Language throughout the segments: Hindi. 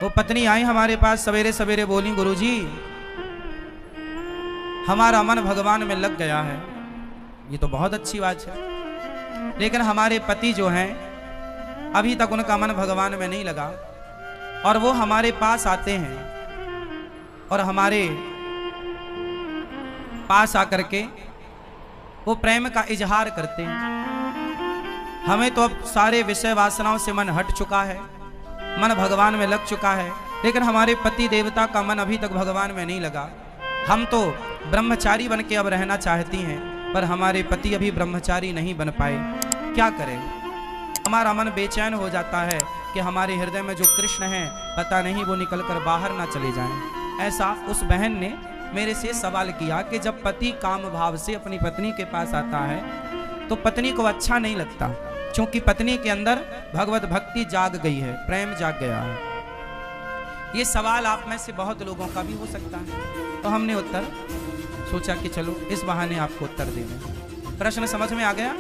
वो पत्नी आई हमारे पास सवेरे सवेरे, बोली गुरुजी हमारा मन भगवान में लग गया है। ये तो बहुत अच्छी बात है, लेकिन हमारे पति जो हैं अभी तक उनका मन भगवान में नहीं लगा, और वो हमारे पास आते हैं और हमारे पास आकर के वो प्रेम का इजहार करते हैं। हमें तो अब सारे विषय वासनाओं से मन हट चुका है, मन भगवान में लग चुका है, लेकिन हमारे पति देवता का मन अभी तक भगवान में नहीं लगा। हम तो ब्रह्मचारी बन के अब रहना चाहती हैं, पर हमारे पति अभी ब्रह्मचारी नहीं बन पाए। क्या करें? हमारा मन बेचैन हो जाता है कि हमारे हृदय में जो कृष्ण हैं पता नहीं वो निकलकर बाहर ना चले जाएं। ऐसा उस बहन ने मेरे से सवाल किया कि जब पति काम भाव से अपनी पत्नी के पास आता है तो पत्नी को अच्छा नहीं लगता, क्योंकि पत्नी के अंदर भगवत भक्ति जाग गई है, प्रेम जाग गया है। ये सवाल आप में से बहुत लोगों का भी हो सकता है, तो हमने उत्तर सोचा कि चलो इस बहाने आपको उत्तर दे दें। प्रश्न समझ में आ गया?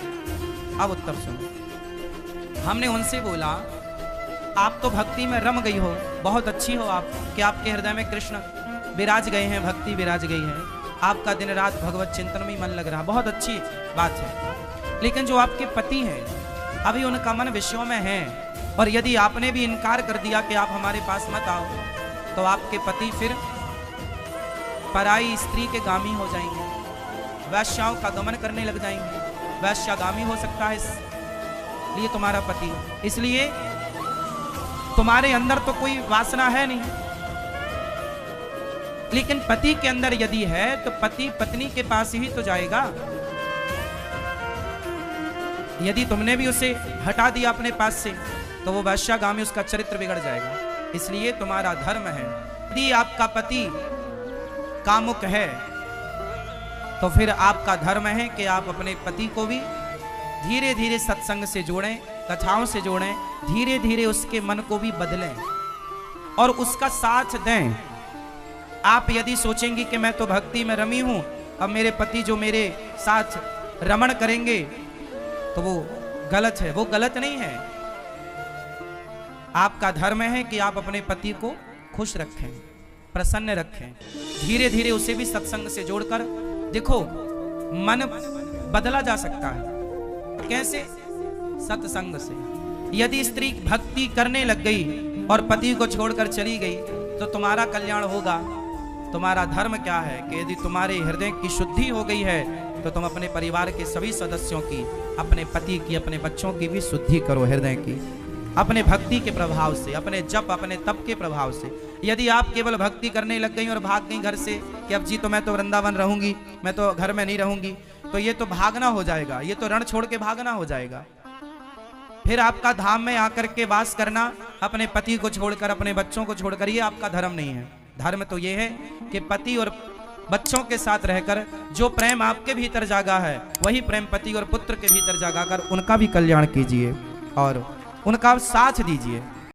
अब उत्तर सुनो। हमने उनसे बोला आप तो भक्ति में रम गई हो, बहुत अच्छी हो आप, कि आपके हृदय में कृष्ण विराज गए हैं, भक्ति विराज गई है, आपका दिन रात भगवत चिंतन में मन लग रहा, बहुत अच्छी बात है। लेकिन जो आपके पति हैं अभी उनका मन विषयों में है, और यदि आपने भी इनकार कर दिया कि आप हमारे पास मत आओ, तो आपके पति फिर पराई स्त्री के गामी हो जाएंगे, वैश्याओं का गमन करने लग जाएंगे, वैश्यागामी हो सकता है इसलिए तुम्हारा पति। इसलिए तुम्हारे अंदर तो कोई वासना है नहीं, लेकिन पति के अंदर यदि है तो पति पत्नी के पास ही तो जाएगा। यदि तुमने भी उसे हटा दिया अपने पास से तो वो वैश्यागामी, उसका चरित्र बिगड़ जाएगा। इसलिए तुम्हारा धर्म है, यदि आपका पति कामुक है तो फिर आपका धर्म है कि आप अपने पति को भी धीरे धीरे सत्संग से जोड़ें, कथाओं से जोड़ें, धीरे धीरे उसके मन को भी बदलें और उसका साथ दें। आप यदि सोचेंगी कि मैं तो भक्ति में रमी हूं, अब मेरे पति जो मेरे साथ रमण करेंगे, तो वो गलत है। वो गलत नहीं है, आपका धर्म है कि आप अपने पति को खुश रखें, प्रसन्न रखें, धीरे धीरे उसे भी सत्संग से जोड़कर। देखो मन बदला जा सकता है, कैसे? सत्संग से। यदि स्त्री भक्ति करने लग गई और पति को छोड़कर चली गई तो तुम्हारा कल्याण होगा। तुम्हारा धर्म क्या है कि यदि तुम्हारे हृदय की शुद्धि हो गई है तो तुम अपने परिवार के सभी सदस्यों की, अपने पति की, अपने बच्चों की भी शुद्धि करो हृदय की, अपने भक्ति के प्रभाव से, अपने जप, अपने तप के प्रभाव से। यदि आप केवल भक्ति करने लग गई और भाग गई घर से कि अब जी तो मैं तो वृंदावन रहूंगी, मैं तो घर में नहीं रहूंगी, तो ये तो भागना हो जाएगा, ये तो रण छोड़ के भागना हो जाएगा। फिर आपका धाम में आकर के वास करना, अपने पति को छोड़कर, अपने बच्चों को छोड़कर, ये आपका धर्म नहीं है। धर्म तो ये है कि पति और बच्चों के साथ रहकर जो प्रेम आपके भीतर जागा है वही प्रेम पति और पुत्र के भीतर जागा कर उनका भी कल्याण कीजिए और उनका साथ दीजिए।